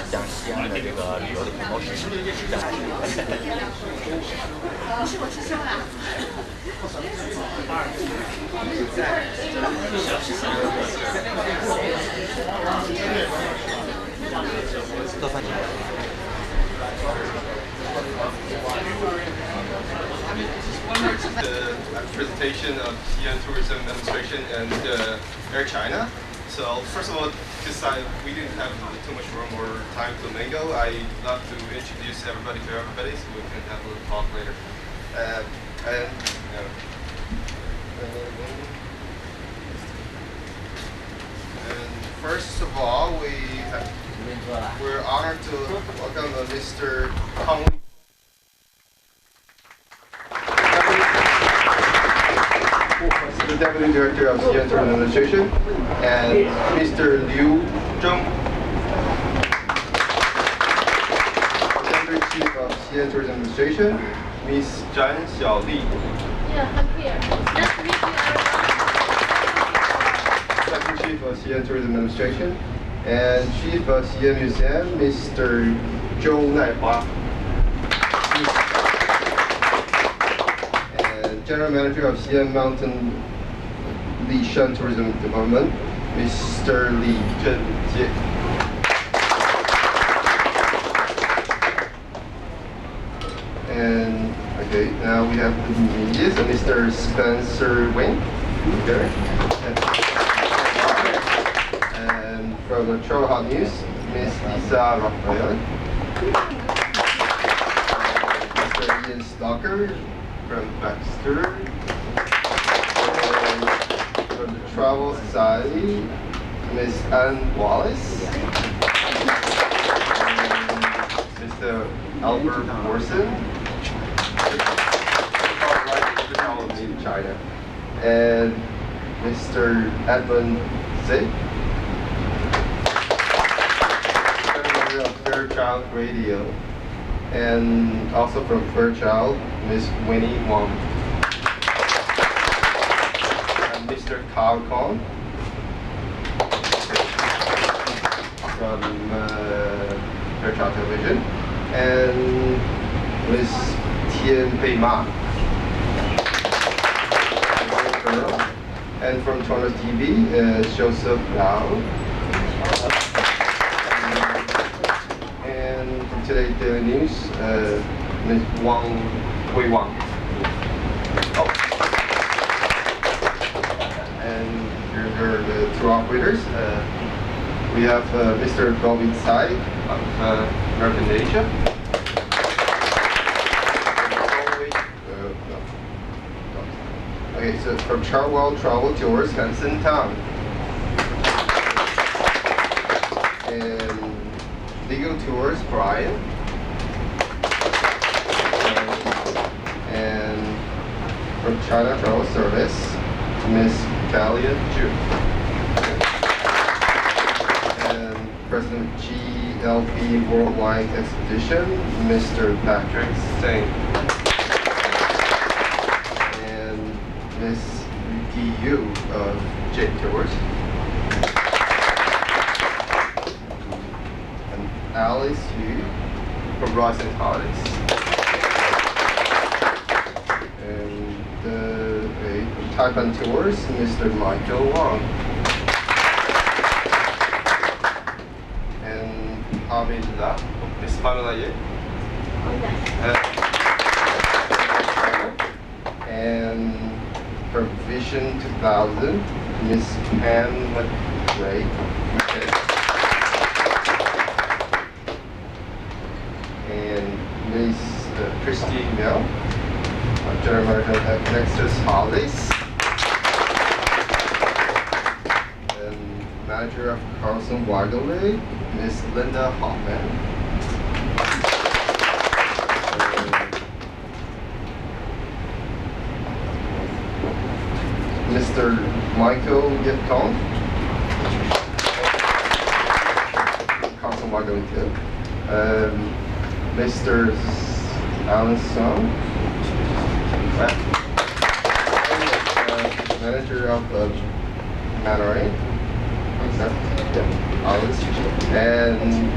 讲西安的这个旅游的模式是这样不是，我是说啦。做饭。The presentation of Xi'An Tourism demonstration and Air China. So first of all, because we didn't have too much room or time to mingle, I'd love to introduce everybody to everybody so we can have a little talk later. And first of all, we're honored to welcome Mr. Hong. The Deputy Director of Xi'an Tourism Administration, and Mr. Liu Zheng, Deputy Chief of Xi'an Tourism Administration, Ms. Zhan Xiaoli. Yeah, I'm here. Nice to meet you, everyone. Second Chief of Xi'an Tourism Administration, and Chief of Xi'an Museum, Mr. Zhou Naihua. General Manager of Xi'an Mountain Xi'an Tourism Department, Mr. Li Zhenjie. And okay, now we have the media, so Mr. Spencer Wing there. And from the Travel Hot News, Ms. Lisa Raphael. Mr. Ian Stalker from Baxter, and from the Travel Society, Miss Ann Wallace, and Mr. Albert Morrison, in China, and Mr. Edmund Zig, President of Fairchild Radio, and also from Fairchild, Miss Winnie Wong, and Mr. Carl Kong from Fairchild Television, and Miss Tian Pei Ma, and from TorontoTV, Joseph Lau. Today Daily News, Ms. Wang Hui Wang. Oh. And here are the tour operators. We have Mr. Bobby Tsai of American Asia. Okay, so from Chartwell Travel Tours, Hanson Town. And Legal Tours, Brian, and from China Travel Service, Miss Galia Zhu, and President GLP Worldwide Expedition, Mr. Patrick Singh, and Miss Yuki Yu of J Tours. Alice Yu from Ross and Holidays. And from Taipan Tours, Mr. Michael Wong. And Hamida, Miss Pamela Ye. And from Vision 2000, Miss Pam McRae. Ms. Christine Mill, General Manager at Nexus Holidays, and Manager of Carlson Waterway, Ms. Linda Hoffman, Mr. Michael Gipton, Carlson Waterway too. Mr. Alan Song, manager of Mandarin. And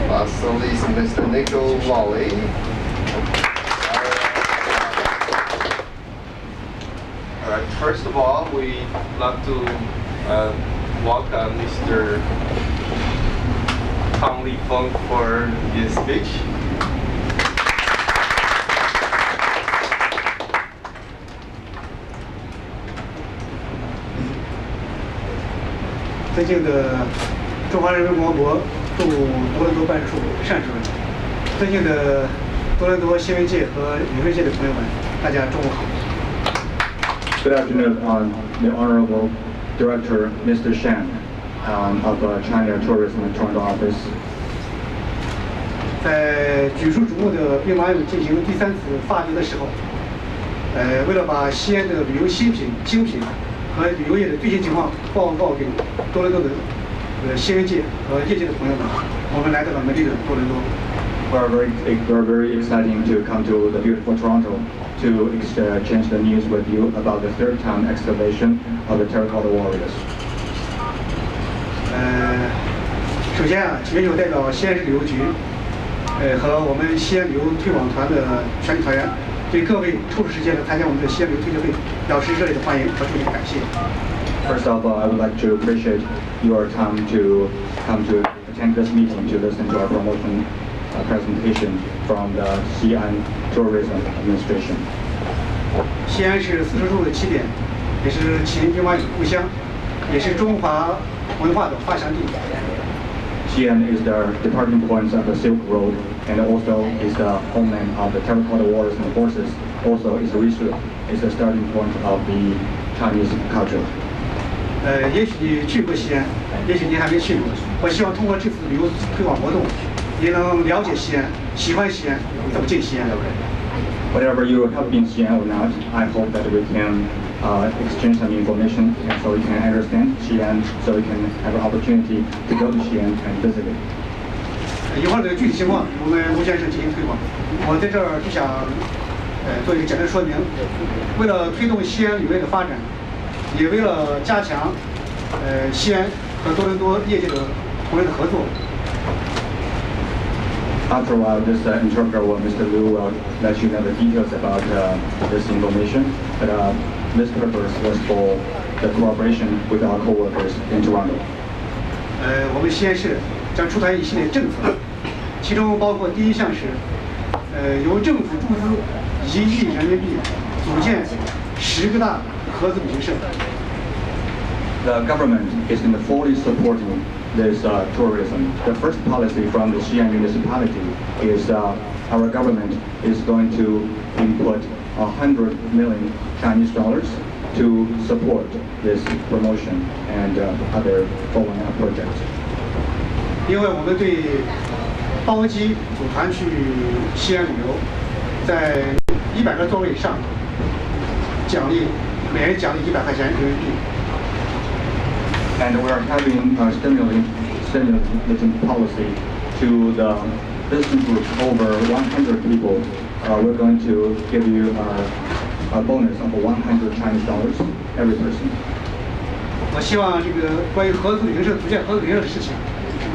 lastly is Mr. Nico Wally. All right. First of all, we love to welcome Mr. Tang Li Feng for his speech. 尊敬的中华人民共和国驻多伦多办事处单主任，尊敬的多伦多新闻界和旅游界的朋友们，大家中午好。Good afternoon, the Honorable Director, Mr. Xi'an, of China Tourism Toronto office. 在举世瞩目的兵马俑进行第3次发掘的时候，为了把西安的旅游新品、精品和旅游业的最新情况报告给多伦多的新闻界和业界的朋友们，我们来到了美丽的多伦多。We're very exciting to come to the beautiful Toronto to exchange the news with you about the third time excavation of the terracotta warriors. 首先啊，也有代表西安市旅游局，和我们西安旅游推广团的全体团员，对各位抽出时间来参加我们的西安旅游推介会表示热烈的欢迎和衷心的感谢。First of all, I would like to appreciate your time to come to attend this meeting to listen to our promotion presentation from the Xi'an Tourism Administration. 西安是丝绸之路的起点，也是秦兵马俑故乡，也是中华文化的发祥地。Xi'an is the departing point of the Silk Road and also is the homeland of the terracotta warriors and horses. Also is the starting point of the Chinese culture. 也许你去过西安，也许你还没去过。我希望通过这次旅游推广活动，你能了解西安，喜欢西安，走进西安。Whatever you have been Xi'an or not, I hope that we can exchange some information and so we can understand Xi'an, so we can have an opportunity to go to Xi'an and visit it. 一会儿的具体情况，我们卢先生进行推广。我在这儿就想做一个简单说明。为了推动西安旅游业的发展，也为了加强西安和多伦多业界的同仁的合作。After a while, this interpreter, Mr. Liu, will let you know the details about this information. But this purpose was for the cooperation with our co-workers in Toronto. 我们西安市将出台一系列政策，其中包括第一项是由政府注资1亿人民币组建10个大合资旅行社。The government is fully supporting this tourism. The first policy from the Xi'an municipality is our government is going to input 100 million Chinese dollars to support this promotion and other following projects. 因为我们对包机组团去西安旅游，在100个座位以上，每人奖励100块钱人民币。And we are having a stimulating policy to the business group over 100 people. We're going to give you a bonus of 100 Chinese dollars every person. 我希望这个关于合资旅行社组建合资旅行社的事情，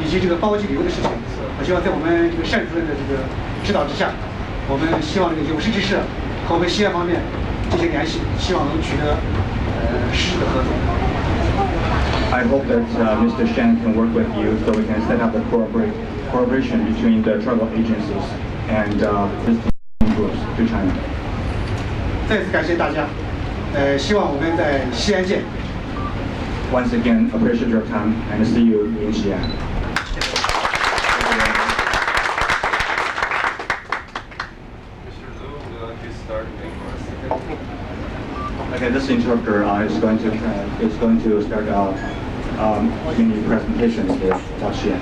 以及这个包机旅游的事情，我希望在我们这个单主任的这个指导之下，我们希望这个有识之士和我们西安方面进行联系，希望能取得实质的合作。I hope that Mr. Xi'an can work with you so we can set up a cooperation between the travel agencies and visiting groups to China. 再次感谢大家，希望我们在西安见。Once again, appreciate your time and see you in Xi'an. Mr. Liu, would you like to start making us? Okay, this interpreter is going to start mini presentations with Xi'an.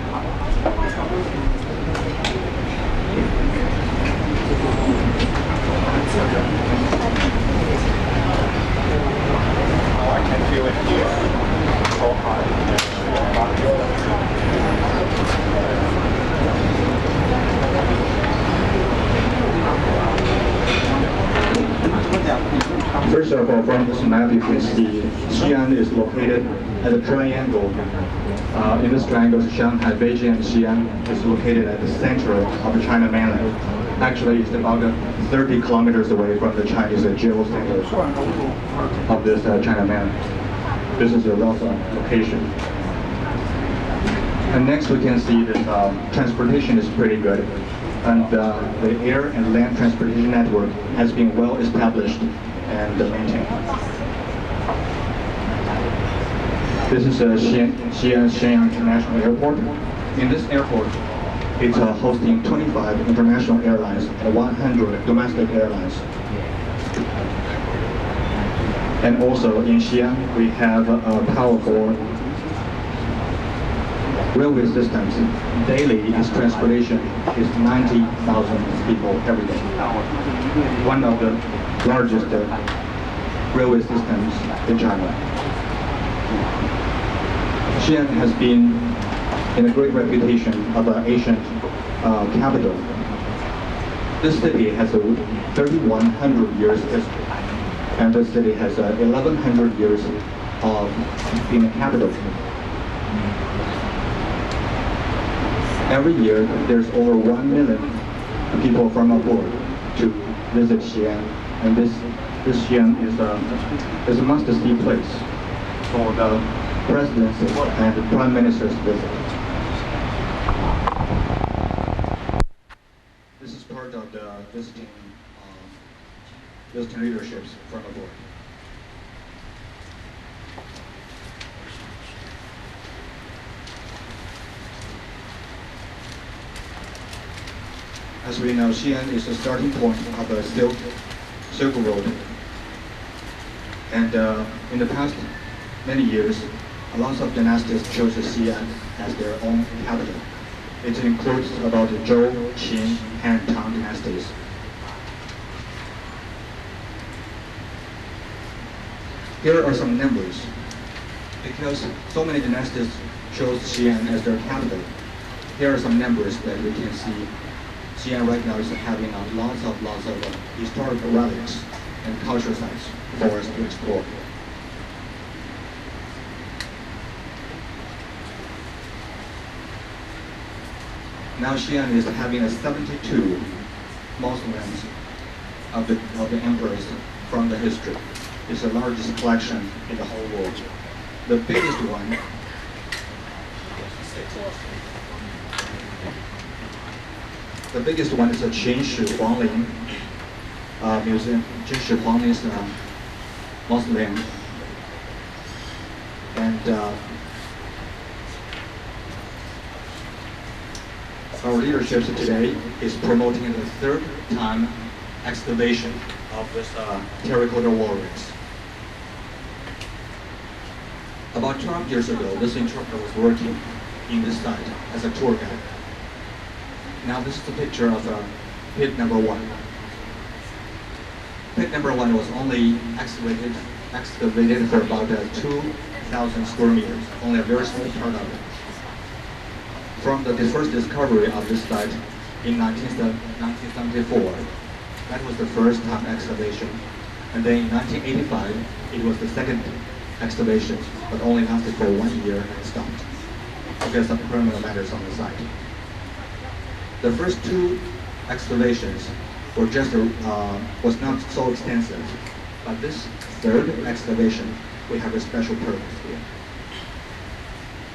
I can feel it here. So high. of all, from this map you can see Xi'an is located at a triangle. In this triangle, Shanghai, Beijing, and Xi'an is located at the center of the China mainland. Actually, it's about 30 kilometers away from the Chinese geocenter of this China mainland. This is a rough location. And next we can see that transportation is pretty good. And the air and land transportation network has been well established and maintained. This is Xi'an International Airport. In this airport, it's hosting 25 international airlines and 100 domestic airlines. And also in Xi'an, we have a powerful railway systems. Daily, its transportation is 90,000 people every day. One of the largest railway systems in China. Xi'an has been in a great reputation of an Asian capital. This city has a 3,100 years history, and this city has 1,100 years of being a capital. Every year, there's over 1 million people from abroad to visit Xi'an, and this Xi'an is a must-see place for the presidents and the prime ministers visit. This is part of the visiting leaderships from abroad. As we know, Xi'an is the starting point of the Silk Road. And in the past many years, lots of dynasties chose Xi'an as their own capital. It includes about the Zhou, Qin, and Tang dynasties. Here are some numbers. Because so many dynasties chose Xi'an as their capital, here are some numbers that we can see. Xi'an right now is having lots of historical relics and cultural sites for us to explore. Now Xi'an is having 72 mausoleums of the emperors from the history. It's the largest collection in the whole world. The biggest one is the Qin Huangling Museum, Qin Huangling's mausoleum. And our leadership today is promoting the third time excavation of this terracotta warriors. About 12 years ago, this interpreter was working in this site as a tour guide. Now this is the picture of pit number 1. Pit number 1 was only excavated for about 2,000 square meters, only a very small part of it. From the first discovery of this site in 1974, that was the first time excavation. And then in 1985, it was the second excavation, but only lasted for 1 year and stopped because of criminal matters on the site. The first 2 excavations were was not so extensive, but this third excavation, we have a special purpose here.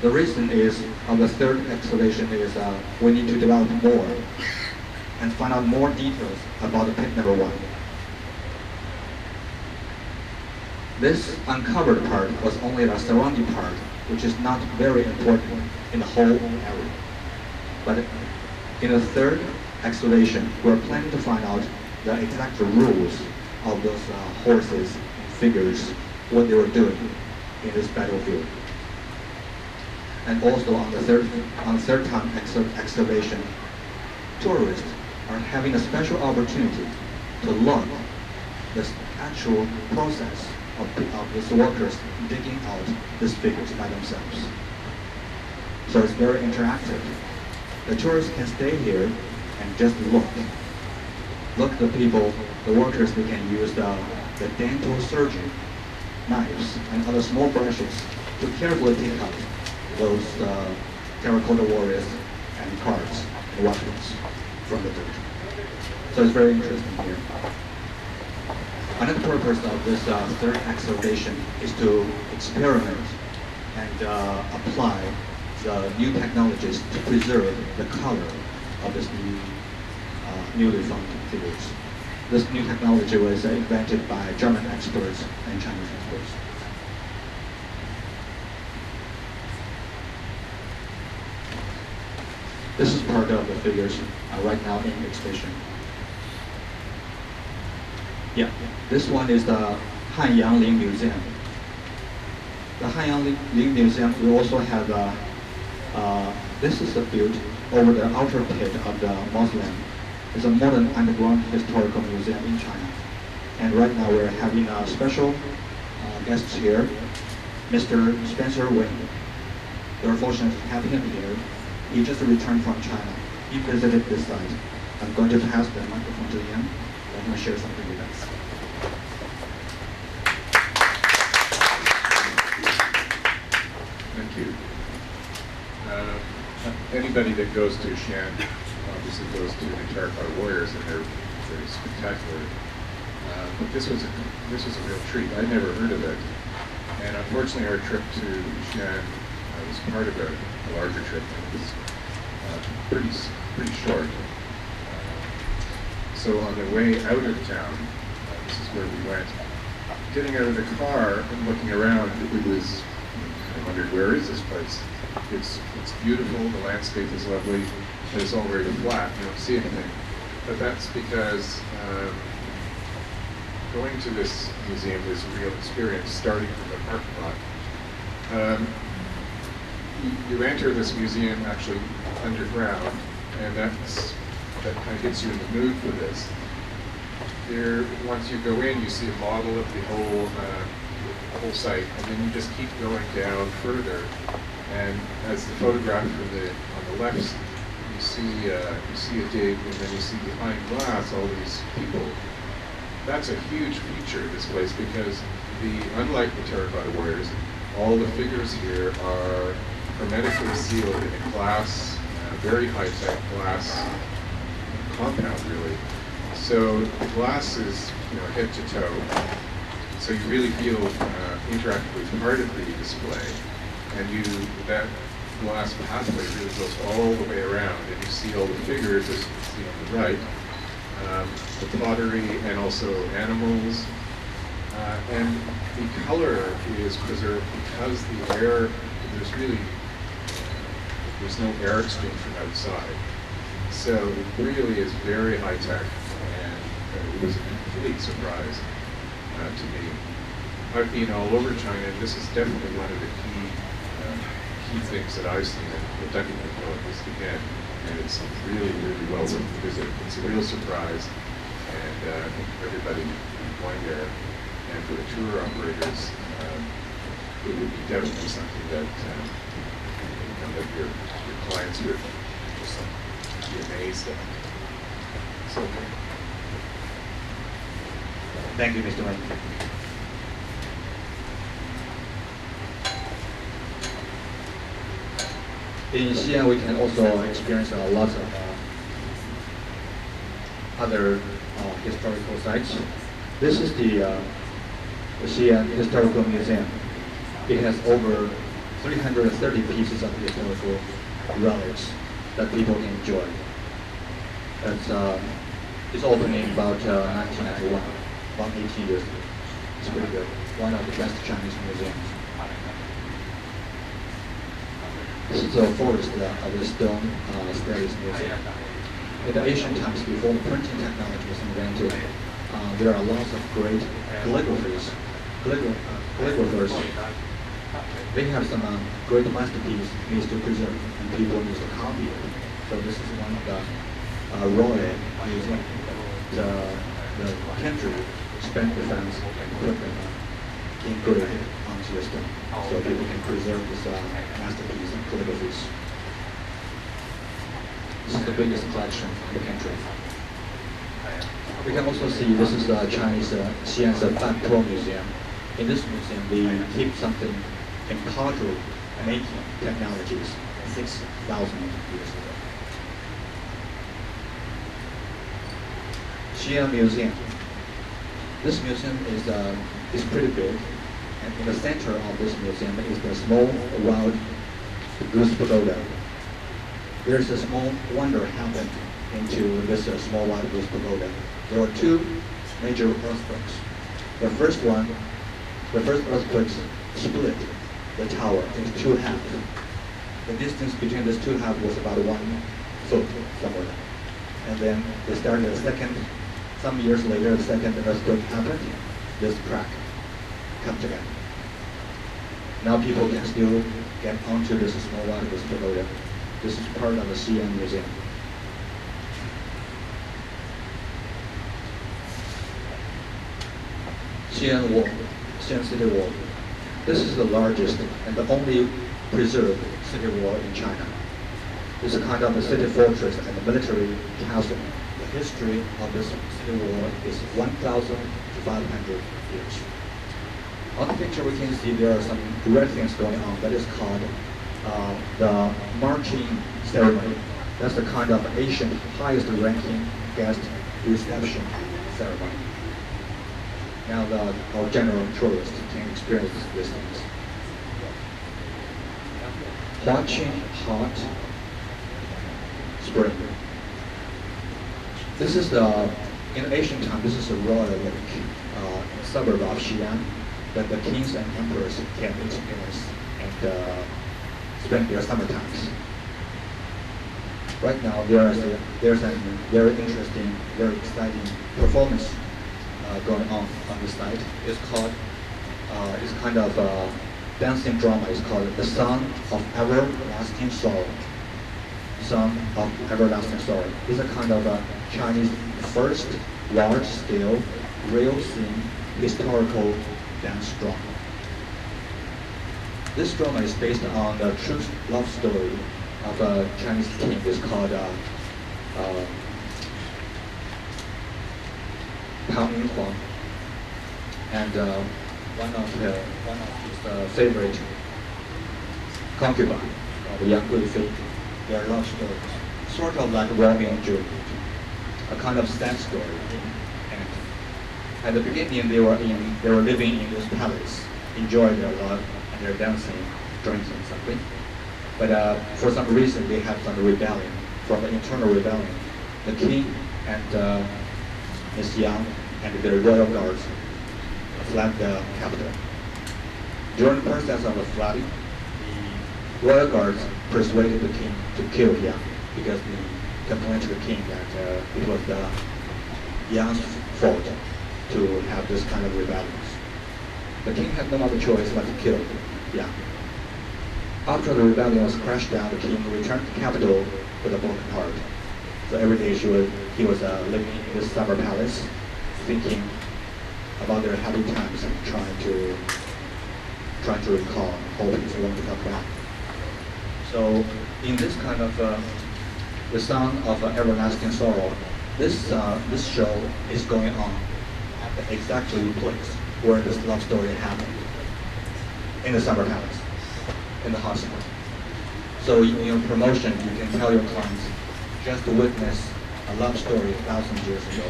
The reason is of the third excavation is we need to develop more and find out more details about the pit number 1. This uncovered part was only the surrounding part, which is not very important in the whole area. But in the third excavation, we're planning to find out the exact rules of those horses, figures, what they were doing in this battlefield. And also on the third time excavation, tourists are having a special opportunity to learn the actual process of these workers digging out these figures by themselves. So it's very interactive. The tourists can stay here and just look. Look at the people, the workers, they can use the the dental surgery, knives, and other small brushes to carefully take out those terracotta warriors and cards and weapons from the dirt. So it's very interesting here. Another purpose of this third excavation is to experiment and apply the new technologies to preserve the color of this newly found figures. This new technology was invented by German experts and Chinese experts. This is part of the figures right now in exhibition. Yeah, this one is the Hanyang Ling Museum. The Hanyang Ling Museum will also have this is built over the outer pit of the mausoleum. It's a modern underground historical museum in China. And right now we're having a special guest here, Mr. Spencer Wing. We're fortunate to have him here. He just returned from China. He visited this site. I'm going to pass the microphone to him. Let him share something with us. Thank you. Anybody that goes to Xi'an obviously goes to the terracotta warriors, and they're very spectacular. But this was a real treat. I'd never heard of it, and unfortunately, our trip to Xi'an was part of a larger trip, and it was pretty short. So on the way out of town, this is where we went. Getting out of the car and looking around, I wondered, where is this place? It's beautiful, the landscape is lovely, but it's all very flat, you don't see anything. But that's because going to this museum is a real experience, starting from the parking lot. You enter this museum actually underground, and that kind of gets you in the mood for this. Once you go in, you see a model of the whole site, and then you just keep going down further. And as the photograph on the left, you see a dig, and then you see behind glass all these people. That's a huge feature of this place because unlike the terracotta warriors, all the figures here are hermetically sealed in a glass, very high-tech glass compound, really. So the glass is head to toe, so you really feel interactive with part of the display, and that glass pathway really goes all the way around, and you see all the figures, as you can see on the right, the pottery, and also animals, and the color is preserved because the air, there's no air exchange from outside. So it really is very high tech, and it was a complete surprise to me. I've been all over China, and this is definitely one of the key things that I've seen, and we'll definitely go at this again. And it's really, really well worth the visit. It's a real surprise, and I think for everybody going there, and for the tour operators, it would be definitely something that that your clients would just be amazed at. So, Thank you, Mr. Wang. In Xi'an, we can also experience a lot of other historical sites. This is the Xi'an Historical Museum. It has over 330 pieces of historical relics that people can enjoy. It's opened in about 1991, 180 years ago. It's pretty good. One of the best Chinese museums. This is a forest of the stone stelae museum. In the ancient times, before the printing technology was invented, there are lots of great calligraphers. They have some great masterpieces needs to preserve, and people need to copy it. So this is one of the Royal Museum. The country spent the funds and put them engraved onto the stone, so people can preserve this masterpiece and calligraphies. This is the biggest collection in the country. We can also see this is a Chinese Xi'an's Bantuo Museum. In this museum, they keep something in pottery making technologies 6,000 years ago. Xi'an Museum. This museum is pretty big, and in the center of this museum is the small wild goose pagoda. There's a small wonder happened into this small wild goose pagoda. There were two major earthquakes. The first earthquake split the tower into two halves. The distance between these two halves was about 1 foot somewhere. And then they started a second. Some years later, the second earthquake happened. This crack comes again. Now people can still get onto this small wild goose pagoda. This is part of the Xi'an Museum. Xi'an Wall, Xi'an City Wall. This is the largest and the only preserved city wall in China. It's a kind of a city fortress and a military castle. The history of this city wall is 1,500 years. On the picture we can see there are some red things going on. That is called the marching ceremony. That's the kind of ancient highest ranking guest reception ceremony. Now our general tourists can experience these things. Huaqing Hot Spring. This is in ancient time, this is a royal lake in the suburb of Xi'an that the kings and emperors can experience and spend their summer times. Right now there's a very interesting, very exciting performance going on this site. It's called, it's kind of a dancing drama. It's called The Song of Everlasting Sorrow. Song of Everlasting Sorrow. It's a kind of a Chinese first large-scale, real-scene, historical dance drama. This drama is based on the true love story of a Chinese king. It's called Tang Yinhuang, and one of his favorite concubine, Yang Guifei. Their love story, sort of like Romeo and Juliet, a kind of sad story. And at the beginning, they were living in this palace, enjoying their love and their dancing, drinking something. But for some reason, they had some rebellion, from the internal rebellion. The king and Miss Yang and their royal guards fled the capital. During the process of the flooding, the royal guards persuaded the king to kill Yang because they complained to the king that it was Yang's fault to have this kind of rebellion. The king had no other choice but to kill Yang. After the rebellion was crashed down, the king returned to the capital with a broken heart. So every day he was living in this summer palace, thinking about their happy times and trying to recall, hoping for them to come back. So in this kind of the Song of Everlasting Sorrow, this show is going on at the exactly place where this love story happened, in the summer palace, in the hot spring. So in your promotion, you can tell your clients, just to witness a love story 1,000 years ago.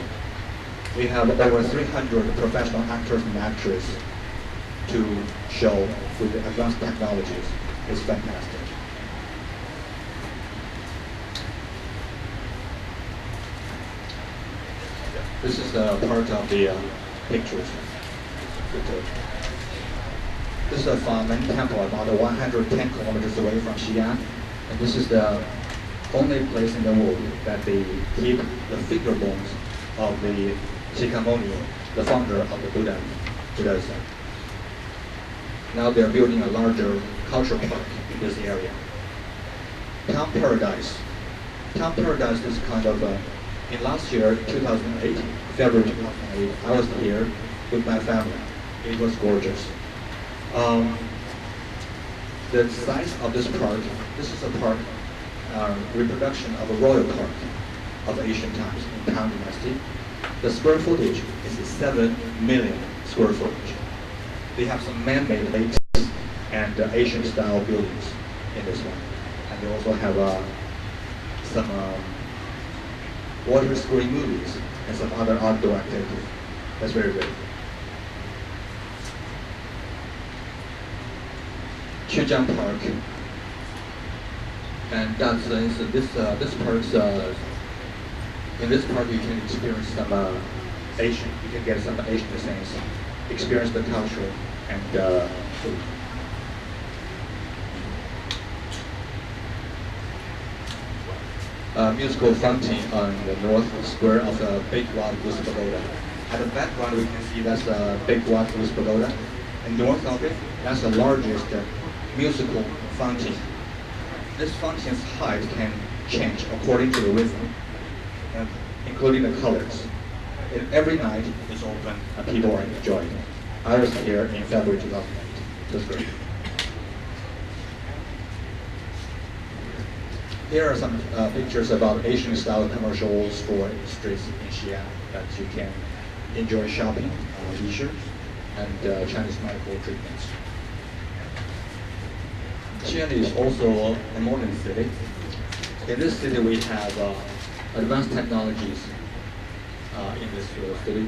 We have over 300 professional actors and actresses to show with the advanced technologies. It's fantastic. This is part of the pictures. This is a Famen temple about 110 kilometers away from Xi'an. And this is the only place in the world that they keep the figure bones of the Shakyamuni, the founder of the Buddhism. Now they're building a larger cultural park in this area. Town Paradise. Town Paradise is kind of in last year, 2008, February 2008, I was here with my family. It was gorgeous. The size of this park, this is a park, reproduction of a royal park of ancient times in Tang Dynasty. The square footage is 7 million square footage. They have some man-made lakes and Asian-style buildings in this one. And they also have some water screen movies and some other outdoor activities. That's very good. Xi'an Park, and that's this park's. In this park, you can experience some Asian. You can get some Asian things, experience the culture and food. Musical fountain on the north square of the Big Wat Goose Pagoda. At the background, we can see that's the Big Wat Goose Pagoda. And north of it, that's the largest musical fountain. This fountain's height can change according to the rhythm, including the colors. And every night it's open and people are enjoying it. I was here in February 2008. It was great. Here are some pictures about Asian-style commercial streets in Xi'an that you can enjoy shopping, leisure, and Chinese medical treatments. Xi'an is also a modern city. In this city, we have advanced technologies in this city.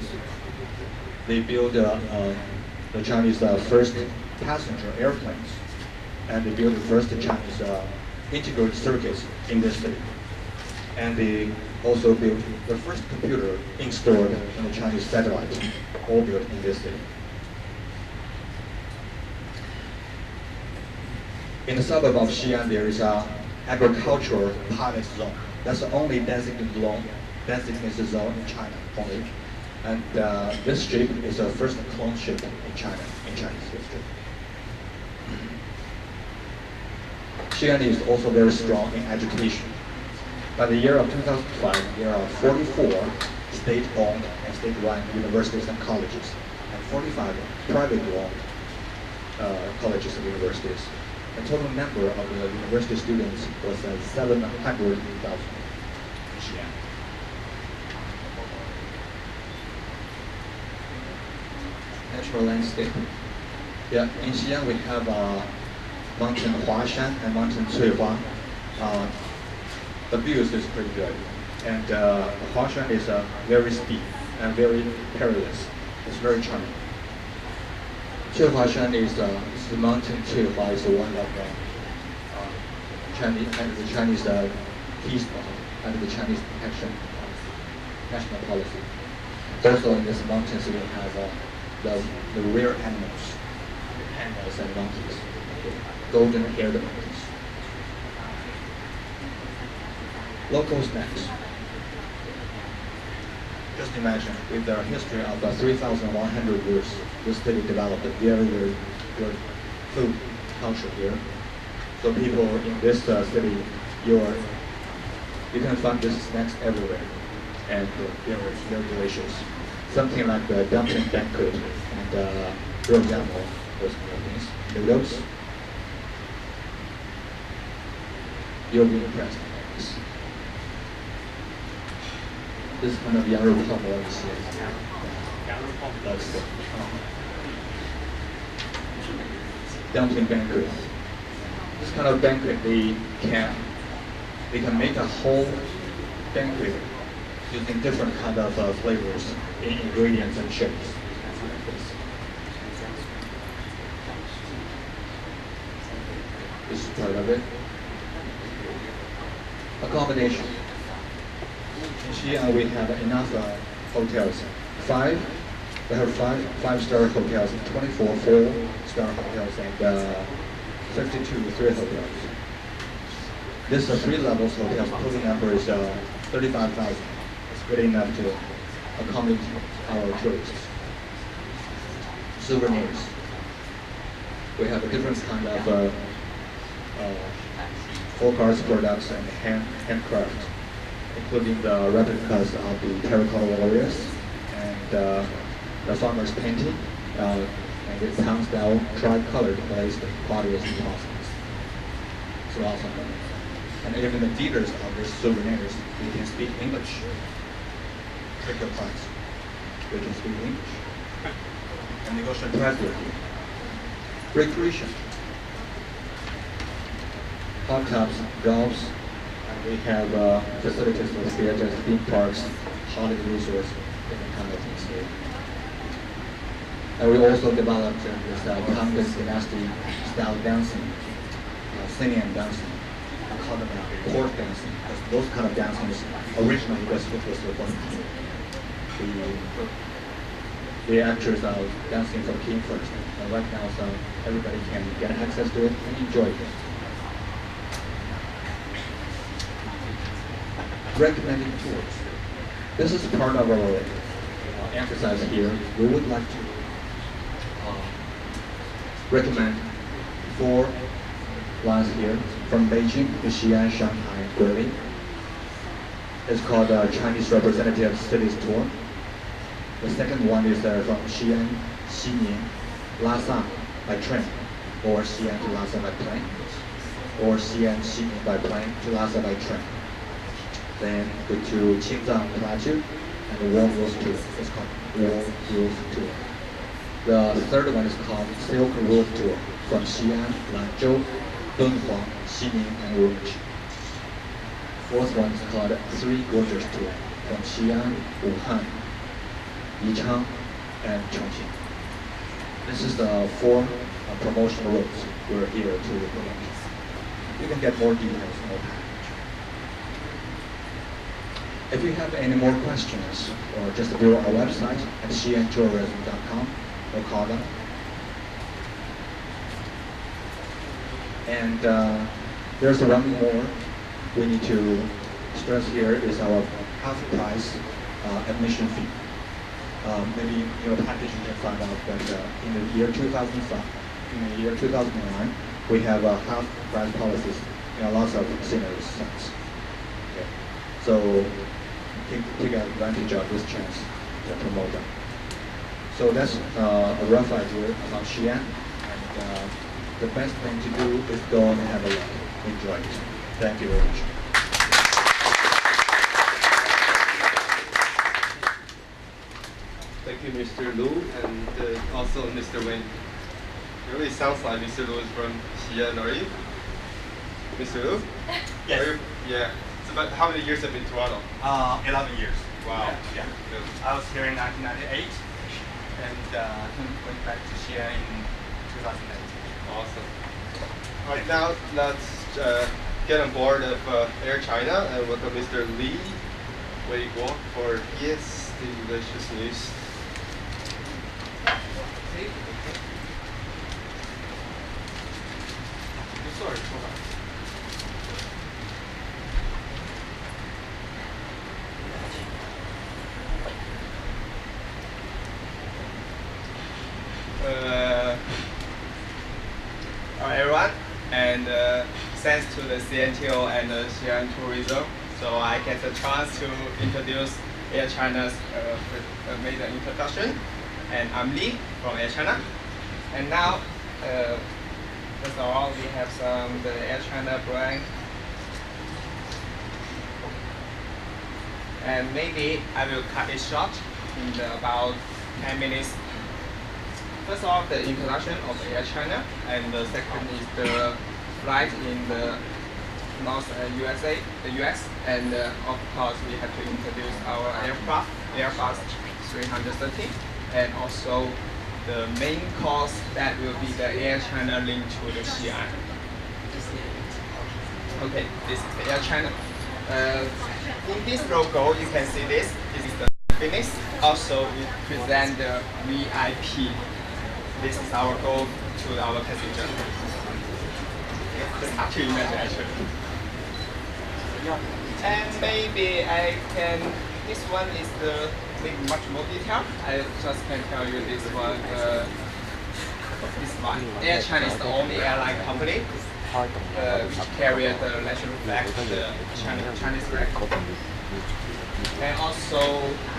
They build the Chinese first passenger airplanes, and they built the first Chinese integrated circuits in this city. And they also built the first computer installed in the Chinese satellite, all built in this city. In the suburb of Xi'an, there is an agricultural pilot zone. That's the only designated zone in China only. And this ship is the first clone ship in China, in Chinese history. Xi'an is also very strong in education. By the year of 2005, there are 44 state-owned and state-run universities and colleges, and 45 private-owned colleges and universities. The total number of the university students was 700,000 in Xi'an. Natural landscape. Yeah, in Xi'an we have mountain Huashan and mountain Cuihua. The views is pretty good, and Huashan is very steep and very perilous. It's very charming. Cuihuashan is the mountain Cuihua is one of Chinese under the Chinese keystone under the Chinese protection national policy. Also in this mountains we have the rare animals, pandas and monkeys, golden-haired monkeys. Local snacks. Just imagine, with a history of 3,100 years, this city developed a very, very good food culture here. So people in this city, you can find these snacks everywhere, and they're delicious. Something like the dumpling banquet and rojamo, those kind of things. Noodles. You'll be impressed by this. This kind of yarrow pomelo is that's dumpling banquet. This kind of banquet they can make a whole banquet using different kind of flavors in ingredients and shapes. This is part of it. Accommodation. In Xi'an we have enough hotels. We have five-star hotels, 24 4-star hotels, and 52 3 hotels. This 3 levels hotels, total number is 35,000. It's good enough to accommodate our tourists. Souvenirs. We have a different kind of folk arts products and handcraft, including the replicas of the terracotta warriors and the farmer's painting, and the town-style tri-colored glazed potteries and porcelains. So awesome. And even the dealers of these souvenirs, they can speak English. check your price. You can speak English. And negotiate price with you. Recreation. Hot tubs, golfs, and we have facilities for theaters, theme parks, holiday resorts, different kind of things here. And we also developed this Tang dynasty style dancing, singing and dancing. We call them court dancing, because those kind of dancing is originally was for the king. The actors are dancing for the king first, and right now so everybody can get access to it and enjoy it. Recommending tours. This is part of our emphasize here. We would like to recommend 4 lines here from Beijing to Xi'an, Shanghai, Guilin. It's called Chinese Representative Cities Tour. The second one is from Xi'an, Xining, Lhasa by train, or Xi'an to Lhasa by plane, or Xi'an, Xining by plane to Lhasa by train. Then go to Qinzhang Plateau and the Warm Rose Tour. It's called Warm Rose Tour. The third one is called Silk Road Tour from Xi'an, Lanzhou, Dunhuang, Xining, and Urumqi. Fourth one is called Three Gorges Tour from Xi'an, Wuhan, Yichang, and Chongqing. This is the 4 promotional routes we're here to promote. You can get more details on our package. If you have any more questions, or just go to our website at xiantourism.com or call them. And there's one more we need to stress here is our half price admission fee. Maybe in your package you can find out that in the year 2005, in the year 2009, we have half price policies in lots of scenery sites. Okay. So take advantage of this chance to promote them. So that's a rough idea about Xi'an, and the best thing to do is go and have a look, enjoy it. Thank you very much. Thank you, Mr. Lu, and also Mr. Wayne. It really sounds like Mr. Lu is from Xi'an, are you? Mr. Lu? Yes. Yeah. So, but how many years have you been in Toronto? 11 years. Wow. Yeah. Good. I was here in 1998 and went back to Xi'an in 2008. Awesome. All right, now let's get on board of Air China and welcome Mr. Li Weiguo for his delicious news. Hi everyone, and thanks to the CNTO and Xi'an Tourism, so I get the chance to introduce Air China's made an introduction. And I'm Li from Air China. And now, first of all, we have the Air China brand. And maybe I will cut it short in about 10 minutes. First of all, the introduction of Air China, and the second is the flight in the North USA, the US, and of course we have to introduce our aircraft, Airbus 330, and also the main course that will be the Air China link to the Xi'an. Okay, this is the Air China. In this logo, you can see this. This is the finish. Also, we present the VIP. This is our goal to our passenger. It's hard to imagine actually. And maybe I can. This one is the much more detail. I just can tell you this one. This one. Air China is the only airline company which carry the national flag, the Chinese flag. And also,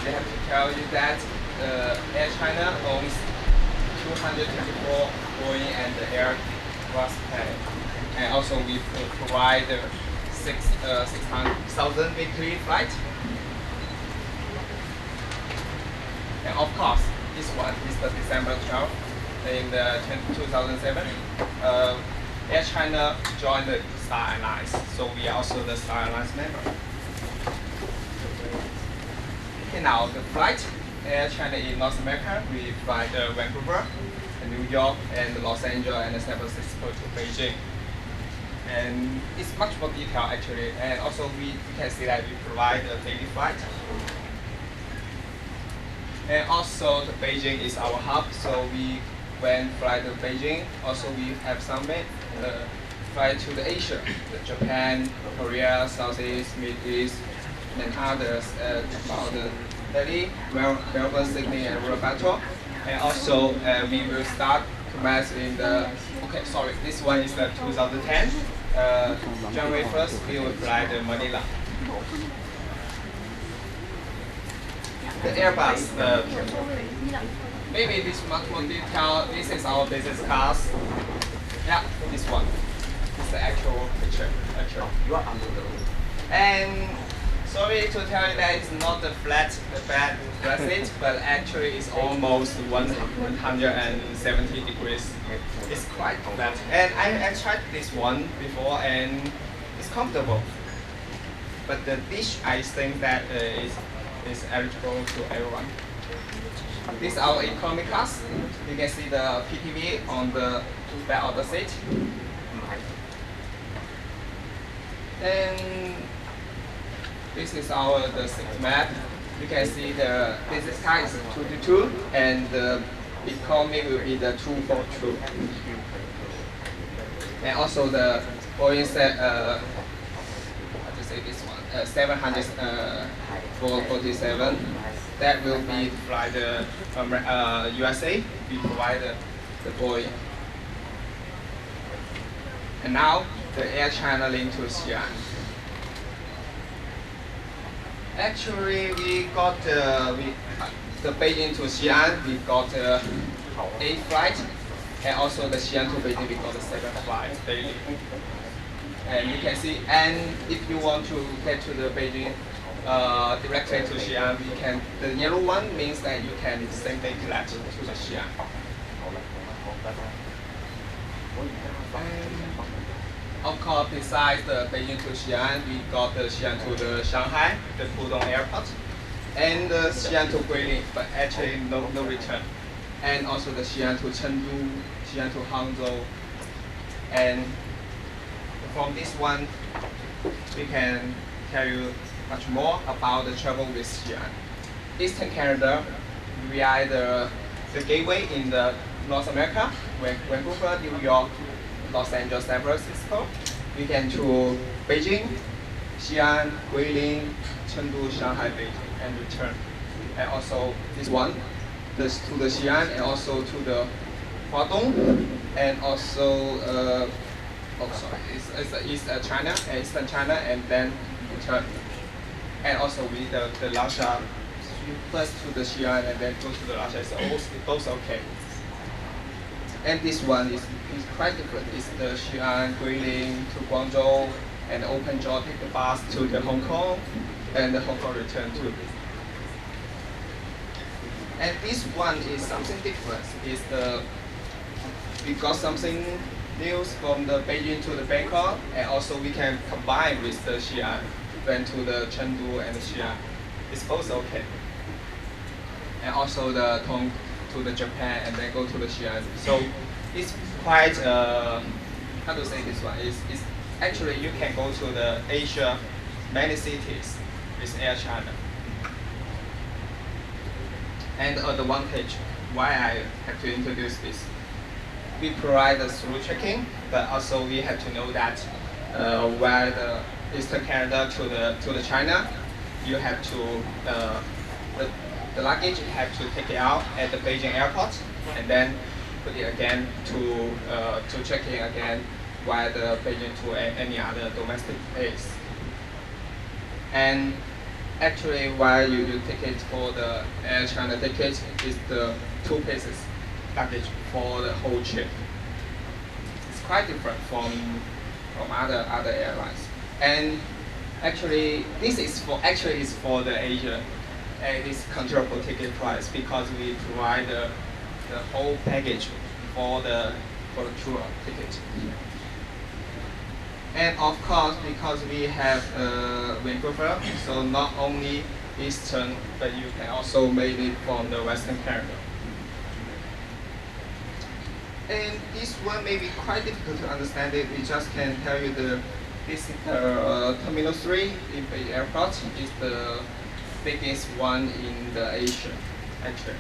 they have to tell you that Air China owns 224 Boeing and Airbus planes. And also, we provide 6,000 weekly flights. And of course, this one is the December 12th in the 2007. Air China joined the Star Alliance, so we are also the Star Alliance member. Okay, now the flight. Air China in North America, we fly Vancouver, and New York, and Los Angeles, and San Francisco to Beijing. And it's much more detailed actually, and also we can see that we provide a daily flight. And also the Beijing is our hub, so when fly to Beijing, also we have some fly to the Asia, Japan, Korea, Southeast, Middle East, and others about Delhi, Melbourne, Sydney, and Ulaanbaatar. And also we will start commerce in the, okay, sorry, this one is the 2010. January 1st, we will fly to Manila. The Airbus, maybe this much more detail. This is our business class. Yeah, this one. This is the actual picture. And sorry to tell you that it's not the flat seat, but actually it's almost 170 degrees. It's quite flat. And I tried this one before, and it's comfortable. But the dish, I think that is eligible to everyone. This is our economy class. You can see the PTV on the back of the seat. And this is the seat map. You can see the business class is 222, and the economy will be the 242. And also the Boeing how to say this one, 747. That will be fly the USA. We provide the Boeing. And now the Air China link to Xi'an. Actually, we got the Beijing to Xi'an. We got 8 flights, and also the Xi'an to Beijing we got 7 flights daily. And you can see, and if you want to get to the Beijing directly to Xi'an, we can. The yellow one means that you can same day collect to the Xi'an. Of course, besides the Beijing to Xi'an, we got the Xi'an to the Shanghai, the Pudong airport, and the Xi'an to Guilin, but actually no return. And also the Xi'an to Chengdu, Xi'an to Hangzhou. And from this one, we can tell you much more about the travel with Xi'an. Eastern Canada, we are the gateway in the North America, Vancouver, New York, Los Angeles, San Francisco. We can to Beijing, Xi'an, Guilin, Chengdu, Shanghai, Beijing, and return. And also this one, to the Xi'an, and also to the Huadong, and also it's East China, Eastern China, and then return. And also with the Lasha, first to the Xi'an and then go to the Lasha. It's both okay. And this one is quite different. It's the Xi'an, Guilin to Guangzhou, and open jaw take the bus to the Hong Kong, and the Hong Kong return to. And this one is something different. We got something news from the Beijing to the Bangkok, and also we can combine with the Xi'an, then to the Chengdu and the Xi'an. It's both okay. And also the Tong to the Japan, and then go to the Xi'an. So it's quite how to say this one? It's actually you can go to the Asia, many cities with Air China. And the one page, why I have to introduce this. We provide the through checking, but also we have to know that where the Eastern Canada to the China, you have to the luggage you have to take it out at the Beijing airport, and then put it again to check in again via the Beijing to any other domestic place. And actually, while you ticket for the Air China ticket, is the 2 pieces luggage for the whole trip. It's quite different from other airlines. And actually, this is for the Asia. at this controllable ticket price because we provide the whole package for the tour ticket. And of course, because we have Vancouver, so not only Eastern, but you can also make it from the Western Canada. And this one may be quite difficult to understand it. We just can tell you this Terminal 3 in Bay Airport is the biggest one in the Asia, actually.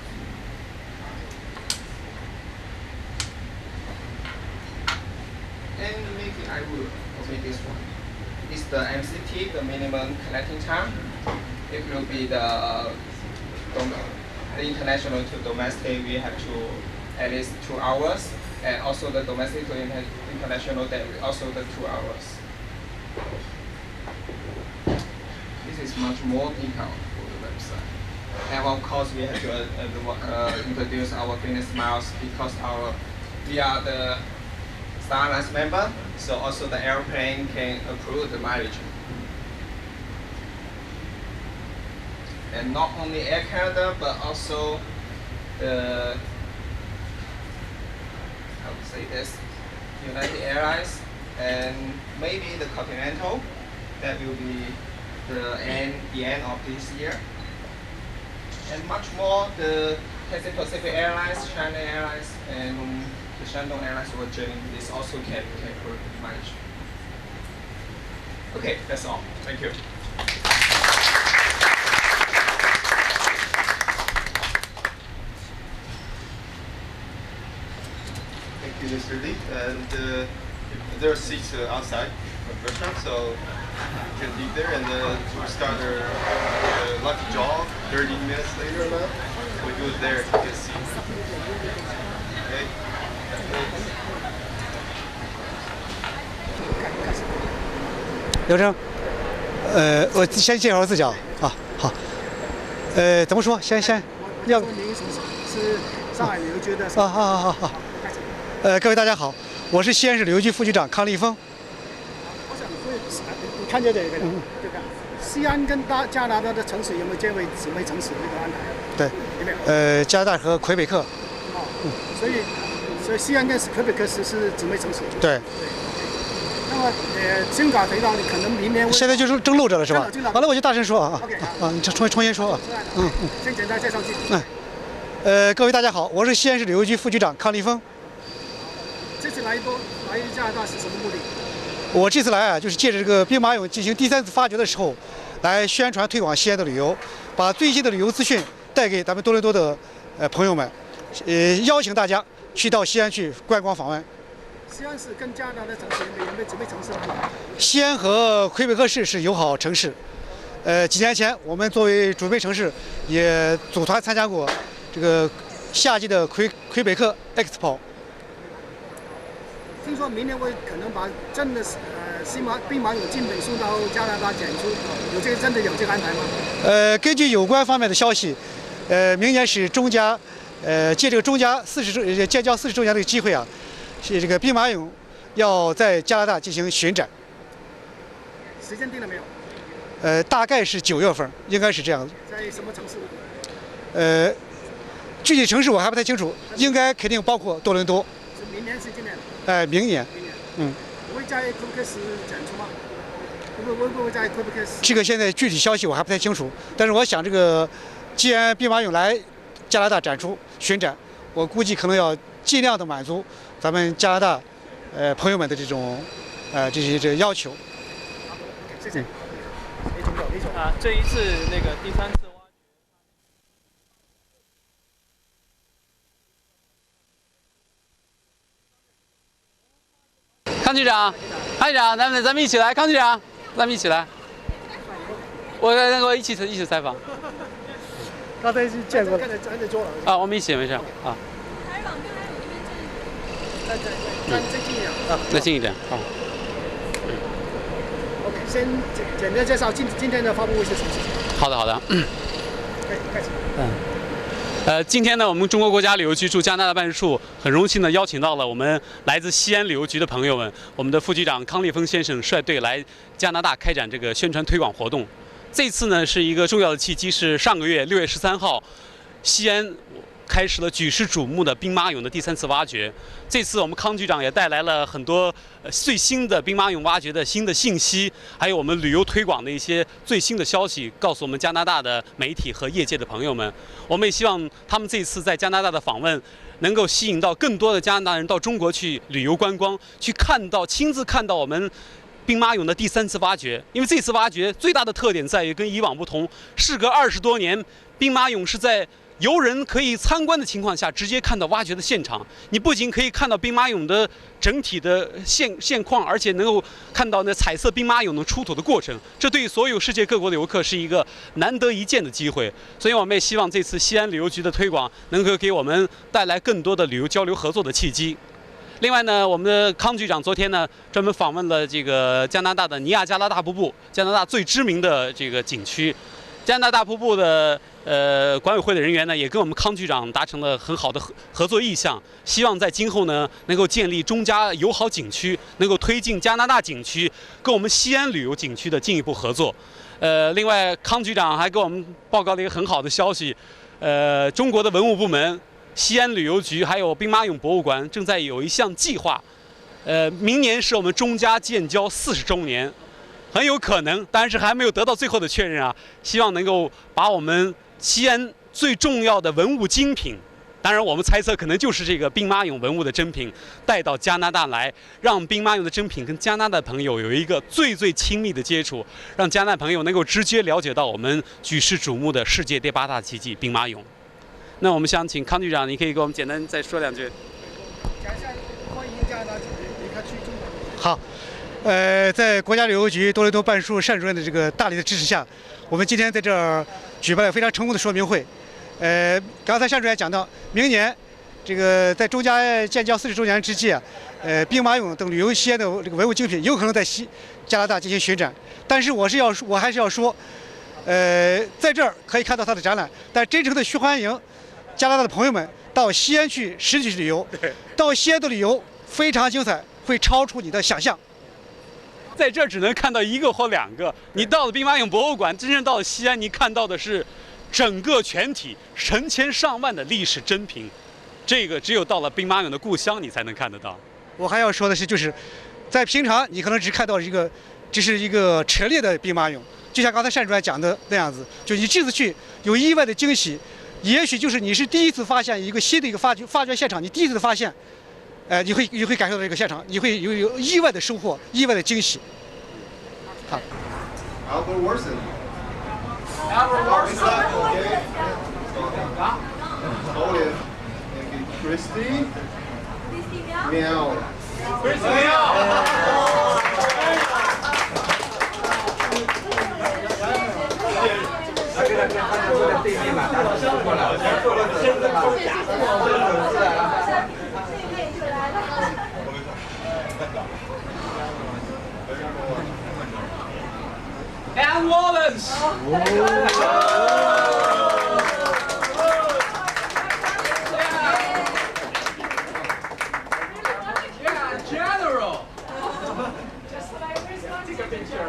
And maybe I will omit this one. It's the MCT, the minimum connecting time. It will be the international to domestic, we have to at least 2 hours. And also the domestic to international, that also the 2 hours. This is much more detailed for the website. And of course, we have to introduce our Fitness Miles because we are the Star Alliance member, so also the airplane can approve the mileage. And not only Air Canada, but also the, how to say this, United Airlines, and maybe the Continental, that will be the end of this year. And much more, the Cathay Pacific Airlines, China Airlines, and the Shandong Airlines or Jane, this also can manage. Okay, that's all. Thank you. Thank you, Mr. Lee. And there are seats outside of the restaurant, so you can leave there. And we'll start our lucky jog 30 minutes later now. We go there to get a seat. Okay. 刘生，我先介绍自己啊，好，怎么说？先要您是上海旅游局的。好。各位大家好，我是西安市旅游局副局长康立峰。我想问，你看见这个，对吧？西安跟加拿大的城市有没有建为姊妹城市的一个安排？对，有没有？加拿大和魁北克。所以西安跟魁北克是姊妹城市。对。那么尽管回到你可能明年现在就是正录着了是吧？好了，我就大声说啊。OK 你重新说啊。先简单介绍自己。各位大家好，我是西安市旅游局副局长康立峰。这次来加拿大是什么目的？我这次来啊，就是借着这个兵马俑进行第3次发掘的时候，来宣传推广西安的旅游，把最新的旅游资讯带给咱们多伦多的朋友们，邀请大家去到西安去观光访问。西安市跟加拿大的城市有没有姊妹城市呢？西安和魁北克市是友好城市。几年前我们作为准备城市，也组团参加过这个夏季的魁北克 Expo。听说明年会可能把真的兵马俑进北送到加拿大展出，真的有这个安排吗？根据有关方面的消息，明年是中加，借这个中加建交40周年的机会啊，是这个兵马俑要在加拿大进行巡展。时间定了没有？大概是9月份，应该是这样子。在什么城市？具体城市我还不太清楚，应该肯定包括多伦多。是明年是今年？明年。会在魁北克市展出吗？会不会在魁北克市？这个现在具体消息我还不太清楚，但是我想这个，既然兵马俑来加拿大展出巡展，我估计可能要尽量的满足咱们加拿大朋友们的这种这些要求。好，谢谢。李总。这一次那个第3次。康局长，咱们一起来，康局长，咱们一起来。我一起采访。刚才见过了。啊，我们一起没事啊。再近一点啊。再近一点，好。OK， 先简单介绍今天的发布会是什么事情。好的。开始。今天呢，我们中国国家旅游局驻加拿大办事处很荣幸的邀请到了我们来自西安旅游局的朋友们，我们的副局长康立峰先生率队来加拿大开展这个宣传推广活动。这次呢是一个重要的契机，是上个月6月13号，西安开始了举世瞩目的兵马俑的第3次挖掘。这次我们康局长也带来了很多最新的兵马俑挖掘的新的信息，还有我们旅游推广的一些最新的消息，告诉我们加拿大的媒体和业界的朋友们。我们也希望他们这次在加拿大的访问，能够吸引到更多的加拿大人到中国去旅游观光，去亲自看到我们兵马俑的第3次挖掘。因为这次挖掘最大的特点在于跟以往不同，事隔20多年，兵马俑是在游人可以参观的情况下，直接看到挖掘的现场。你不仅可以看到兵马俑的整体的现况，而且能够看到那彩色兵马俑的出土的过程。这对于所有世界各国的游客是一个难得一见的机会。所以我们也希望这次西安旅游局的推广能够给我们带来更多的旅游交流合作的契机。另外呢，我们的康局长昨天呢专门访问了这个加拿大的尼亚加拉大瀑布，加拿大最知名的这个景区。加拿大大瀑布的管委会的人员呢，也跟我们康局长达成了很好的合作意向，希望在今后呢能够建立中加友好景区，能够推进加拿大景区跟我们西安旅游景区的进一步合作。另外，康局长还给我们报告了一个很好的消息，中国的文物部门、西安旅游局还有兵马俑博物馆正在有一项计划，明年是我们中加建交40周年。很有可能，但是还没有得到最后的确认啊。希望能够把我们西安最重要的文物精品，当然我们猜测可能就是这个兵马俑文物的珍品，带到加拿大来，让兵马俑的珍品跟加拿大朋友有一个最亲密的接触，让加拿大朋友能够直接了解到我们举世瞩目的世界第8大奇迹兵马俑。那我们想请康局长，你可以给我们简单再说2句。讲一下欢迎加拿大旅客去中国。好。在国家旅游局多伦多办事处单主任的这个大力的支持下，我们今天在这儿举办了非常成功的说明会。刚才单主任讲到，明年这个在中加建交40周年之际，兵马俑等旅游西安的这个文物精品有可能在加拿大进行巡展。但是我还是要说，在这儿可以看到它的展览，但真正的去欢迎加拿大的朋友们到西安去实地去旅游，到西安的旅游非常精彩，会超出你的想象。在这儿只能看到1个或2个。你到了兵马俑博物馆，真正到了西安，你看到的是整个全体成千上万的历史珍品。这个只有到了兵马俑的故乡，你才能看得到。我还要说的是，就是在平常你可能只看到只是一个陈列的兵马俑，就像刚才单主任讲的那样子，就你这次去有意外的惊喜，也许就是你是第一次发现一个新的一个发掘现场，你第一次发现。你会感受到这个现场，你会有意外的收获，意外的惊喜。好。Albert Warson. Hold it. Christy. Meow. Christy Meow. 对面嘛，他是过来，做了身份好假。And Wallace. Yeah, General. Just like this one. Take a picture.